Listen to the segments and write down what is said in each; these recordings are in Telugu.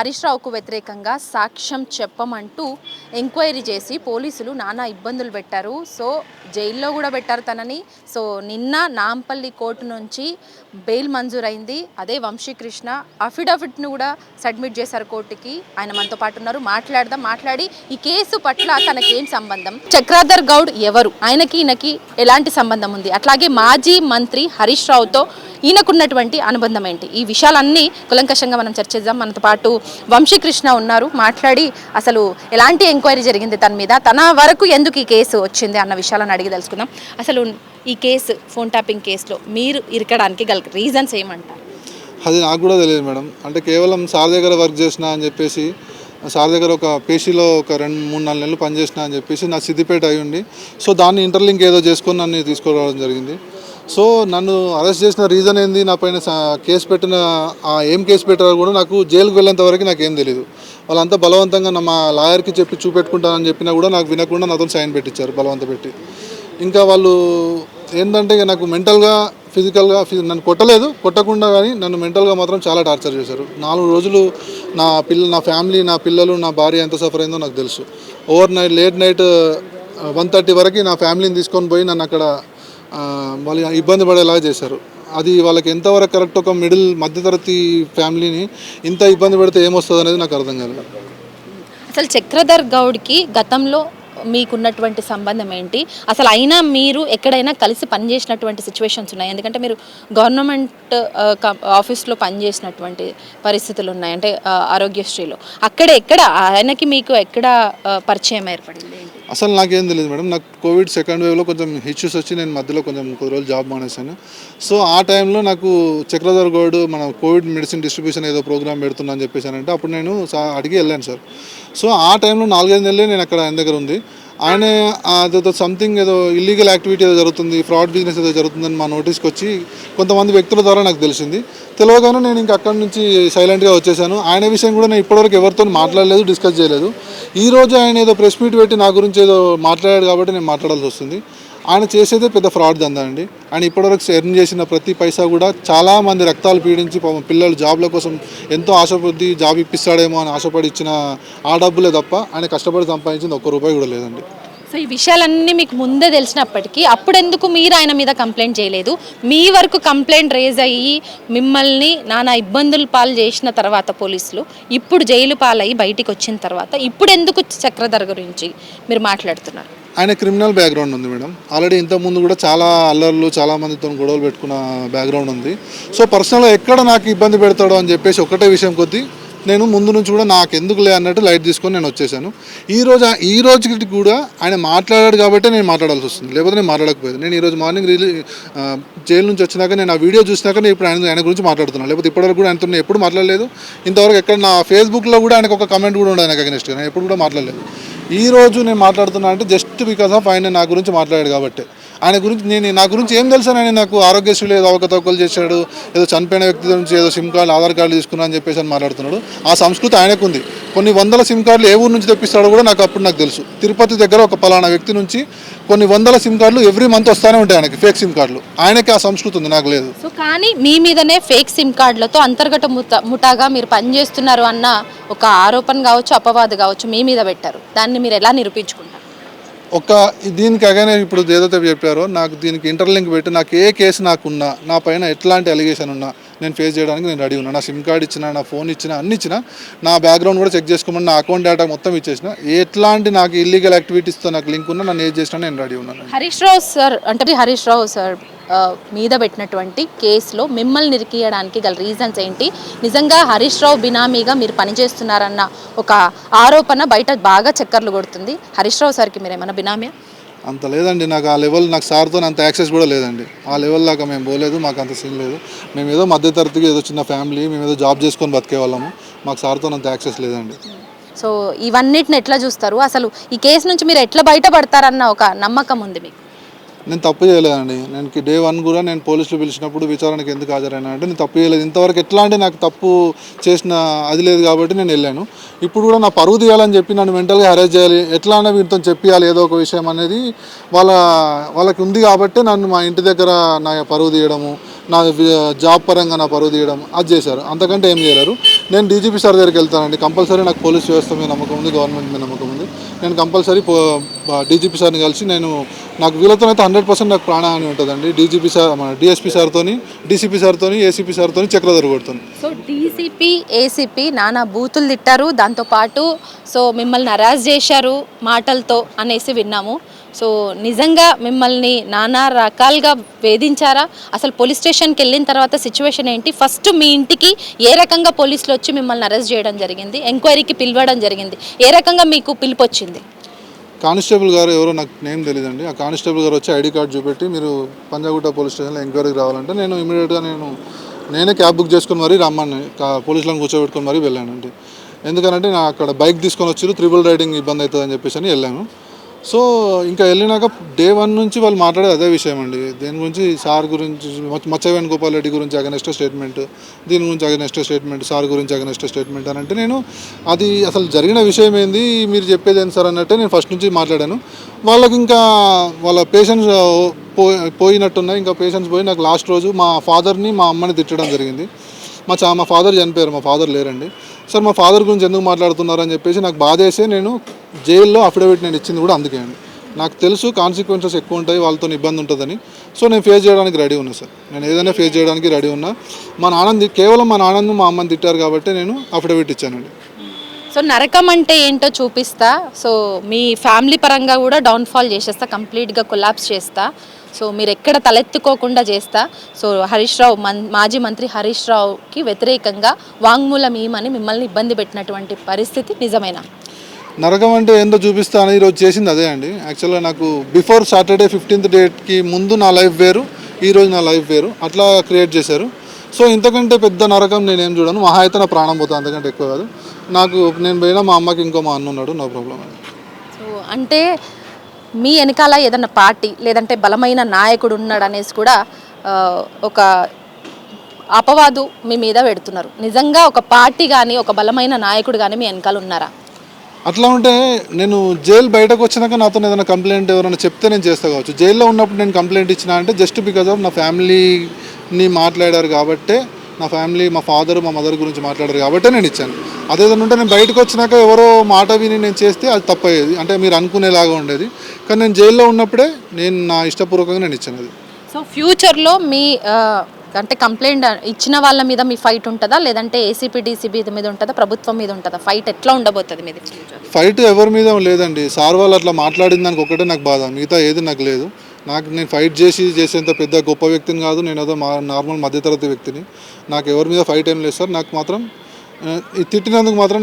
హరీష్ రావుకు వ్యతిరేకంగా సాక్ష్యం చెప్పమంటూ ఎంక్వైరీ చేసి పోలీసులు నానా ఇబ్బందులు పెట్టారు. సో జైల్లో కూడా పెట్టారు తనని. సో నిన్న నాంపల్లి కోర్టు నుంచి బెయిల్ మంజూరైంది. అదే వంశీకృష్ణ అఫిడవిట్ను కూడా సబ్మిట్ చేశారు కోర్టుకి. ఆయన మనతో పాటు ఉన్నారు, మాట్లాడి ఈ కేసు పట్ల తనకేం సంబంధం, చక్రధర్ గౌడ్ ఎవరు, ఆయనకి ఈయనకి ఎలాంటి సంబంధం ఉంది, అట్లాగే మాజీ మంత్రి హరీష్ రావుతో ఈయనకున్నటువంటి అనుబంధం ఏంటి, ఈ విషయాలన్నీ కులంకషంగా మనం చర్చిద్దాం. మనతో పాటు వంశీకృష్ణ ఉన్నారు, మాట్లాడి అసలు ఎలాంటి ఎంక్వైరీ జరిగింది తన మీద, తన వరకు ఎందుకు ఈ కేసు వచ్చింది అన్న విషయాలను అడిగి తెలుసుకుందాం. అసలు ఈ కేసు ఫోన్ ట్యాపింగ్ కేసులో మీరు ఇరకడానికి గల రీజన్స్ ఏమంటారు? అది నాకు కూడా తెలియదు మేడం. అంటే కేవలం సార్ దగ్గర వర్క్ చేసిన అని చెప్పేసి, సార్ దగ్గర ఒక పేషీలో ఒక 2-3-4 నెలలు పనిచేసిన అని చెప్పేసి నా సిద్దిపేట అయి ఉండి, సో దాన్ని ఇంటర్లింక్ ఏదో చేసుకొని నన్ను తీసుకురావడం జరిగింది. సో నన్ను అరెస్ట్ చేసిన రీజన్ ఏంది, నా పైన కేసు పెట్టిన ఏం కేసు పెట్టారో కూడా నాకు జైలుకు వెళ్ళేంత వరకు నాకేం తెలియదు. వాళ్ళంతా బలవంతంగా మా లాయర్కి చెప్పి చూపెట్టుకుంటానని చెప్పినా కూడా నాకు వినకుండా నాతో సైన్ పెట్టించారు బలవంత పెట్టి. ఇంకా వాళ్ళు ఏంటంటే ఇక నాకు మెంటల్గా ఫిజికల్గా నన్ను కొట్టకుండా కానీ నన్ను మెంటల్గా మాత్రం చాలా టార్చర్ చేశారు. 4 రోజులు నా ఫ్యామిలీ, నా పిల్లలు, నా భార్య ఎంత సఫర్ అయిందో నాకు తెలుసు. ఓవర్ నైట్ లేట్ నైట్ 1:30 వరకు నా ఫ్యామిలీని తీసుకొని పోయి నన్ను అక్కడ వాళ్ళు ఇబ్బంది పడేలాగా చేశారు. అది వాళ్ళకి ఎంతవరకు కరెక్ట్, ఒక మధ్యతరగతి ఫ్యామిలీని ఇంత ఇబ్బంది పెడితే ఏమొస్తుంది అనేది నాకు అర్థం కాలేదు. అసలు చక్రధర్ గౌడ్కి గతంలో మీకున్నటువంటి సంబంధం ఏంటి, అసలు అయినా మీరు ఎక్కడైనా కలిసి పనిచేసినటువంటి సిచ్యువేషన్స్ ఉన్నాయి? ఎందుకంటే మీరు గవర్నమెంట్ ఆఫీస్లో పనిచేసినటువంటి పరిస్థితులు ఉన్నాయి, అంటే ఆరోగ్యశ్రీలో. ఎక్కడ ఆయనకి మీకు ఎక్కడ పరిచయం ఏర్పడింది? అసలు నాకేం తెలియదు మేడం. నాకు కోవిడ్ సెకండ్ వేవ్లో కొంచెం ఇష్యూస్ వచ్చి నేను మధ్యలో కొంచెం కొద్ది రోజులు జాబ్ మానేశాను. సో ఆ టైంలో నాకు చక్రధర్ గౌడ్ మన కోవిడ్ మెడిసిన్ డిస్ట్రిబ్యూషన్ ఏదో ప్రోగ్రామ్ పెడుతున్నా అని చెప్పేసానంటే అప్పుడు నేను అడిగి వెళ్ళాను సార్. సో ఆ టైంలో 4-5 నెలలే నేను అక్కడ ఆయన దగ్గర ఉంది. ఆయన అదేదో సంథింగ్ ఏదో ఇల్లీగల్ యాక్టివిటీ ఏదో జరుగుతుంది, ఫ్రాడ్ బిజినెస్ ఏదో జరుగుతుందని మా నోటీస్కి వచ్చి కొంతమంది వ్యక్తుల ద్వారా నాకు తెలిసింది. తెలియగానే నేను ఇంక అక్కడి నుంచి సైలెంట్గా వచ్చేసాను. ఆయన విషయం కూడా నేను ఇప్పటివరకు ఎవరితో మాట్లాడలేదు, డిస్కస్ చేయలేదు. ఈరోజు ఆయన ఏదో ప్రెస్ మీట్ పెట్టి నా గురించి ఏదో మాట్లాడాడు కాబట్టి నేను మాట్లాడాల్సి వస్తుంది. ఆయన చేసేదే పెద్ద ఫ్రాడ్ దందా అండి. ఆయన ఇప్పటివరకు ఎర్న్ చేసిన ప్రతి పైసా కూడా చాలామంది రక్తాలు పీడించి పిల్లలు జాబ్ల కోసం ఎంతో ఆశపడి జాబ్ ఇప్పిస్తాడేమో అని ఆశపడి ఇచ్చిన ఆ డబ్బులే తప్ప ఆయన కష్టపడి సంపాదించింది ₹1 కూడా లేదండి. సో ఈ విషయాలన్నీ మీకు ముందే తెలిసినప్పటికీ అప్పుడెందుకు మీరు ఆయన మీద కంప్లైంట్ చేయలేదు? మీ వరకు కంప్లైంట్ రేజ్ అయ్యి మిమ్మల్ని నానా ఇబ్బందులు పాలు చేసిన తర్వాత పోలీసులు, ఇప్పుడు జైలు పాలయ్యి బయటికి వచ్చిన తర్వాత ఇప్పుడు ఎందుకు చక్రధర్ గురించి మీరు మాట్లాడుతున్నారు? ఆయన క్రిమినల్ బ్యాక్గ్రౌండ్ ఉంది మేడం. ఆల్రెడీ ఇంతకుముందు కూడా చాలా అల్లర్లు, చాలా మందితో గొడవలు పెట్టుకున్న బ్యాక్గ్రౌండ్ ఉంది. సో పర్సనల్గా ఎక్కడ నాకు ఇబ్బంది పెడతాడో అని చెప్పేసి ఒకటే విషయం కొద్దీ నేను ముందు నుంచి కూడా నాకు ఎందుకులే అన్నట్టు లైట్ తీసుకొని నేను వచ్చేసాను. ఈ రోజుకి కూడా ఆయన మాట్లాడాడు కాబట్టి నేను మాట్లాడాల్సి వస్తుంది, లేకపోతే నేను మాట్లాడకపోయేది. నేను ఈరోజు మార్నింగ్ జైలు నుంచి వచ్చినాక నేను ఆ వీడియో చూసినాక నేను ఇప్పుడు ఆయన గురించి మాట్లాడుతున్నాను. లేకపోతే ఇప్పటివరకు కూడా ఆయనతో నేను ఎప్పుడు మాట్లాడలేదు. ఇంతవరకు ఎక్కడ నా ఫేస్బుక్లో కూడా ఆయనకు ఒక కమెంట్ కూడా ఉండదు నాకు అగెన్స్ట్గా, నేను ఎప్పుడు కూడా మాట్లాడలేదు. ఈ రోజు నేను మాట్లాడుతున్నా అంటే జస్ట్ బికాస్ ఆఫ్ ఆయన నా గురించి మాట్లాడాడు కాబట్టి. ఆయన గురించి నా గురించి ఏం తెలుసు, ఆయన నాకు ఆరోగ్యశ్రీలో ఏదో అవకతవకలు చేశాడు, ఏదో చనిపోయిన వ్యక్తి నుంచి ఏదో సిమ్ కార్డు, ఆధార్ కార్డు తీసుకున్నా అని చెప్పేసి అని మాట్లాడుతున్నాడు. ఆ సంస్కృతి ఆయనకు ఉంది. కొన్ని వందల సిమ్ కార్డులు ఏ ఊరు నుంచి తెప్పిస్తాడో కూడా నాకు తెలుసు. తిరుపతి దగ్గర ఒక పలానా వ్యక్తి నుంచి కొన్ని వందల సిమ్ కార్డులు ఎవ్రీ మంత్ వస్తూనే ఉంటాయి ఆయనకి, ఫేక్ సిమ్ కార్డులు. ఆయనకి ఆ సంస్కృతి ఉంది, నాకు లేదు. సో కానీ మీ మీదనే ఫేక్ సిమ్ కార్డులతో అంతర్గత ముఠాగా మీరు పనిచేస్తున్నారు అన్న ఒక ఆరోపణ కావచ్చు, అపవాదు కావచ్చు మీ మీద పెట్టారు. దాన్ని మీరు ఎలా నిరూపించుకుంటారు? దీనికి అగానే ఇప్పుడు ఏదైతే చెప్పారో నాకు దీనికి ఇంటర్లింక్ పెట్టి నాకు ఏ కేసు నాకున్నా, నా పైన ఎట్లాంటి అలిగేషన్ ఉన్నా నేను ఫేస్ చేయడానికి నేను రెడీ ఉన్నా. నా సిమ్ కార్డు ఇచ్చినా, నా ఫోన్ ఇచ్చినా, అన్ని ఇచ్చినా, నా బ్యాక్గ్రౌండ్ కూడా చెక్ చేసుకోమని నా అకౌంట్ డేటా మొత్తం ఇచ్చేసిన. ఎట్లాంటి నాకు ఇల్లీగల్ యాక్టివిటీస్తో నాకు లింక్ ఉన్నా, నన్ను ఏది చేసినా నేను రెడీ ఉన్నాను. హరీష్ రావు సార్ మీద పెట్టినటువంటి కేసులో మిమ్మల్ని నిరికియడానికి గల రీజన్స్ ఏంటి? నిజంగా హరీష్ రావు బినామీగా మీరు పనిచేస్తున్నారన్న ఒక ఆరోపణ బయట బాగా చక్కర్లు కొడుతుంది. హరీష్ రావు సార్కి మీరు ఏమైనా బినామీ? అంత లేదండి. నాకు ఆ లెవెల్, నాకు సార్తో అంత యాక్సెస్ కూడా లేదండి. ఆ లెవెల్ దాకా మేము పోలేదు, మాకు అంత సీన్ లేదు. మేము ఏదో మధ్యతరగతికి ఏదో చిన్న ఫ్యామిలీ, మేము ఏదో జాబ్ చేసుకొని బతికే వాళ్ళము. మాకు సార్తో అంత యాక్సెస్ లేదండి. సో ఇవన్నిటిని ఎట్లా చూస్తారు? అసలు ఈ కేసు నుంచి మీరు ఎట్లా బయటపడతారన్న ఒక నమ్మకం ఉంది మీకు? నేను తప్పు చేయలేదండి. నేను డే 1 కూడా నేను పోలీసులు పిలిచినప్పుడు విచారణకు ఎందుకు హాజరైనా అంటే నేను తప్పు చేయలేదు. ఇంతవరకు ఎట్లాంటి నాకు తప్పు చేసిన అది లేదు కాబట్టి నేను వెళ్ళాను. ఇప్పుడు కూడా నా పరువు తీయాలని చెప్పి నన్ను మెంటల్గా హెరాస్ చేయాలి, ఎట్లా అన్నా వీటితో చెప్పాలి ఏదో ఒక విషయం అనేది వాళ్ళకి ఉంది కాబట్టి నన్ను మా ఇంటి దగ్గర నా పరువు తీయడము, నా జాబ్ పరంగా నా పరువు తీయడం అది చేశారు. అంతకంటే ఏం చేయలేరు. నేను డీజీపీ సార్ దగ్గరికి వెళ్తానండి. కంపల్సరీ నాకు పోలీస్ వ్యవస్థ మీద నమ్మకం ఉంది, గవర్నమెంట్ మీద నమ్మకం ఉంది. నేను కంపల్సరీ డీజీపీ సార్ని కలిసి నాకు వీళ్ళతో అయితే 100% నాకు ప్రాణహాని ఉంటుందండి. డీజీపీ సార్, మన డిఎస్పీ సార్తోని, డీసీపీ సార్తోని, ఏసీపీ సార్తోని చక్రధర కొడుతాను. సో డీసీపీ ఏసీపీ నానా బూతులు తిట్టారు, దాంతోపాటు సో మిమ్మల్ని అరెస్ట్ చేశారు మాటలతో అనేసి విన్నాము. సో నిజంగా మిమ్మల్ని నానా రకాలుగా వేధించారా? అసలు పోలీస్ స్టేషన్కి వెళ్ళిన తర్వాత సిచ్యువేషన్ ఏంటి? ఫస్ట్ మీ ఇంటికి ఏ రకంగా పోలీసులు వచ్చి మిమ్మల్ని అరెస్ట్ చేయడం జరిగింది, ఎంక్వైరీకి పిలవడం జరిగింది, ఏ రకంగా మీకు పిలుపు వచ్చింది? కానిస్టేబుల్ గారు ఎవరో నాకు నేమ్ తెలియదండి. ఆ కానిస్టేబుల్ గారు వచ్చి ఐడి కార్డు చూపెట్టి మీరు పంజాగుట్ట పోలీస్ స్టేషన్లో ఎంక్వైరీకి రావాలంటే నేను ఇమీడియట్గా నేనే క్యాబ్ బుక్ చేసుకుని మరీ రమ్మని పోలీసులను కూర్చోబెట్టుకొని మరీ వెళ్ళానండి. ఎందుకంటే నా అక్కడ బైక్ తీసుకొని వచ్చి ట్రిపుల్ రైడింగ్ ఇబ్బంది అవుతుందని చెప్పేసి వెళ్ళాను. సో ఇంకా వెళ్ళినాక డే 1 నుంచి వాళ్ళు మాట్లాడేది అదే విషయం అండి. దేని గురించి సార్ గురించి, మచ్చ వేణుగోపాల్ రెడ్డి గురించి అగనెస్ట్ స్టేట్మెంట్, దీని గురించి అగనెస్ట్ స్టేట్మెంట్, సార్ గురించి అగనెస్ట్ స్టేట్మెంట్ అని అంటే నేను అది అసలు జరిగిన విషయం ఏంది, మీరు చెప్పేది ఏంటి సార్ అన్నట్టే నేను ఫస్ట్ నుంచి మాట్లాడాను. వాళ్ళకి ఇంకా వాళ్ళ పేషెంట్స్ పోయినట్టున్నాయి. ఇంకా పేషెంట్స్ పోయి నాకు లాస్ట్ రోజు మా ఫాదర్ని, మా అమ్మని తిట్టడం జరిగింది. మా ఫాదర్ చనిపోయారు, మా ఫాదర్ లేరండి. సార్ మా ఫాదర్ గురించి ఎందుకు మాట్లాడుతున్నారని చెప్పేసి నాకు బాధేసే నేను జైల్లో అఫిడవిట్ నేను ఇచ్చింది కూడా అందుకే అండి. నాకు తెలుసు కాన్సిక్వెన్సెస్ ఎక్కువ ఉంటాయి, వాళ్ళతో ఇబ్బంది ఉంటుందని. సో నేను ఫేస్ చేయడానికి రెడీ ఉన్నా సార్. నేను ఏదైనా ఫేస్ చేయడానికి రెడీ ఉన్నా. కేవలం మా నాన్నని, మా అమ్మని తిట్టారు కాబట్టి నేను అఫిడవిట్ ఇచ్చానండి. సో నరకం అంటే ఏంటో చూపిస్తా. సో మీ ఫ్యామిలీ పరంగా కూడా డౌన్ఫాల్ చేసేస్తా, కంప్లీట్గా కొలాప్స్ చేస్తా. సో మీరు ఎక్కడ తలెత్తుకోకుండా చేస్తా. సో హరీష్ రావు, మాజీ మంత్రి హరీష్ రావుకి వ్యతిరేకంగా వాంగ్మూలం ఇవ్వమని మిమ్మల్ని ఇబ్బంది పెట్టినటువంటి పరిస్థితి నిజమేనా? నరకం అంటే ఏంటో చూపిస్తాను. ఈరోజు చేసింది అదే అండి. యాక్చువల్గా నాకు బిఫోర్ సాటర్డే 15th డేట్కి ముందు నా లైఫ్ వేరు, ఈరోజు నా లైఫ్ వేరు, అట్లా క్రియేట్ చేశారు. సో ఇంతకంటే పెద్ద నరకం నేనేం చూడను. మహా అయితే నా ప్రాణం పోతుంది, అంతకంటే ఎక్కువ కాదు. నేను పోయినా మా అమ్మకి ఇంకో మా అన్న ఉన్నాడు, నో ప్రాబ్లం అండి. సో అంటే మీ వెనకాల ఏదన్నా పార్టీ లేదంటే బలమైన నాయకుడు ఉన్నాడు అనేసి కూడా ఒక అపవాదు మీ మీద పెడుతున్నారు. నిజంగా ఒక పార్టీ కానీ ఒక బలమైన నాయకుడు కానీ మీ వెనకాల ఉన్నారా? అట్లా ఉంటే నేను జైలు బయటకు వచ్చినాక నాతో ఏదైనా కంప్లైంట్ ఎవరైనా చెప్తే నేను చేస్తా కావచ్చు. జైల్లో ఉన్నప్పుడు నేను కంప్లైంట్ ఇచ్చినా అంటే జస్ట్ బికాజ్ ఆఫ్ నా ఫ్యామిలీని మాట్లాడారు కాబట్టే, నా ఫ్యామిలీ, మా ఫాదర్, మా మదర్ గురించి మాట్లాడారు కాబట్టే నేను ఇచ్చాను. అదేదైనా ఉంటే నేను బయటకు వచ్చినాక ఎవరో మాట విని నేను చేస్తే అది తప్పయ్యేది, అంటే మీరు అనుకునేలాగా ఉండేది. కానీ నేను జైల్లో ఉన్నప్పుడే నేను నా ఇష్టపూర్వకంగా నేను ఇచ్చాను అది. సో ఫ్యూచర్లో మీ అంటే కంప్లైంట్ ఇచ్చిన వాళ్ళ మీద మీ ఫైట్ ఉంటుందా, లేదంటే ఏసీపీ డీసీపీ మీద ఉంటుందా, ప్రభుత్వం మీద ఉంటుందా? ఫైట్ ఎట్లా ఉండబోతుంది మీది? ఫైట్ ఎవరి మీద లేదండి. సార్ వాళ్ళు అట్లా మాట్లాడిన దానికి ఒకటే నాకు బాధ, మిగతా ఏది నాకు లేదు. నేను ఫైట్ చేసేంత పెద్ద గొప్ప వ్యక్తిని కాదు. నేను ఏదో నార్మల్ మధ్యతరగతి వ్యక్తిని. నాకు ఎవరి మీద ఫైట్ ఏం లేదు సార్. నాకు మాత్రం తిట్టినందుకు మాత్రం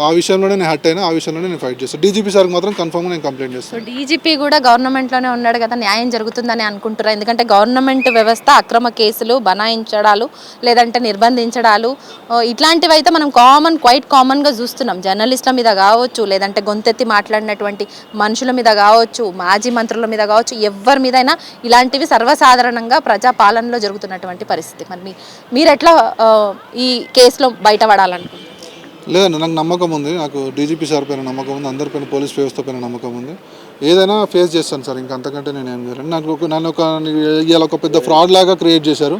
ఆ విషయంలోనే నేను హర్ట్ అయినా, ఆ విషయంలోనే నేను ఫైట్ చేస్తాను. డీజీపీ సార్కి మాత్రం కన్ఫర్మ్గా నేను కంప్లైంట్ చేస్తాను. సో డీజీపీ కూడా గవర్నమెంట్లోనే ఉన్నాడు కదా, న్యాయం జరుగుతుందని అనుకుంటారా? ఎందుకంటే గవర్నమెంట్ వ్యవస్థ అక్రమ కేసులు బనాయించడాలు లేదంటే నిర్బంధించడాలు ఇట్లాంటివి అయితే మనం క్వైట్ కామన్గా చూస్తున్నాం. జర్నలిస్టుల మీద కావచ్చు, లేదంటే గొంతెత్తి మాట్లాడినటువంటి మనుషుల మీద కావచ్చు, మాజీ మంత్రుల మీద కావచ్చు, ఎవరి మీదైనా ఇలాంటివి సర్వసాధారణంగా ప్రజాపాలనలో జరుగుతున్నటువంటి పరిస్థితి. మరి మీరు ఎట్లా ఈ కేసులో బయటపడాలనుకుంటున్నారు? లేదండి, నాకు నమ్మకం ఉంది. నాకు డీజీపీ సార్ పైన నమ్మకం ఉంది, అందరిపైన పోలీస్ వ్యవస్థ పైన నమ్మకం ఉంది. ఏదైనా ఫేస్ చేస్తాను సార్, ఇంకా అంతకంటే నేను ఏం చేయలేను. ఇవాళ ఒక పెద్ద ఫ్రాడ్ లాగా క్రియేట్ చేశారు.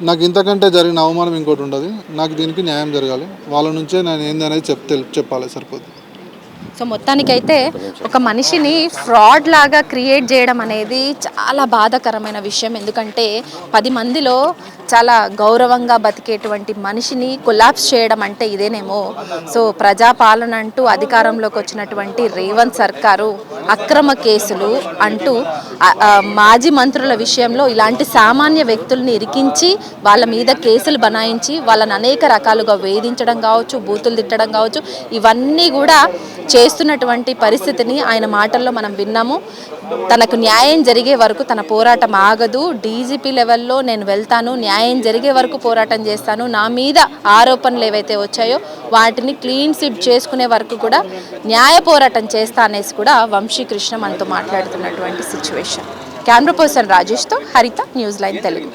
నాకు ఇంతకంటే జరిగిన అవమానం ఇంకోటి ఉండదు. నాకు దీనికి న్యాయం జరగాలి. వాళ్ళ నుంచే నేను ఏందనేది చెప్పాలి, సరిపోద్ది. సో మొత్తానికైతే ఒక మనిషిని ఫ్రాడ్ లాగా క్రియేట్ చేయడం అనేది చాలా బాధాకరమైన విషయం. ఎందుకంటే 10 మందిలో చాలా గౌరవంగా బతికేటువంటి మనిషిని కొలాప్స్ చేయడం అంటే ఇదేనేమో. సో ప్రజాపాలన అంటూ అధికారంలోకి వచ్చినటువంటి రేవంత్ సర్కారు అక్రమ కేసులు అంటూ మాజీ మంత్రుల విషయంలో ఇలాంటి సామాన్య వ్యక్తుల్ని ఇరికించి వాళ్ళ మీద కేసులు బనాయించి వాళ్ళని అనేక రకాలుగా వేధించడం కావచ్చు, బూతులు తిట్టడం కావచ్చు, ఇవన్నీ కూడా చేస్తున్నటువంటి పరిస్థితిని ఆయన మాటల్లో మనం విన్నాము. తనకు న్యాయం జరిగే వరకు తన పోరాటం ఆగదు. డీజీపీ లెవెల్లో నేను వెళ్తాను, న్యాయం జరిగే వరకు పోరాటం చేస్తాను, నా మీద ఆరోపణలు ఏవైతే వచ్చాయో వాటిని క్లీన్ స్వీప్ చేసుకునే వరకు కూడా న్యాయ పోరాటం చేస్తా అనేసి కూడా వంశీకృష్ణ మనతో మాట్లాడుతున్నటువంటి సిచ్యువేషన్. కెమెరా పర్సన్ రాజేష్తో హరిత, న్యూస్ లైన్ తెలుగు.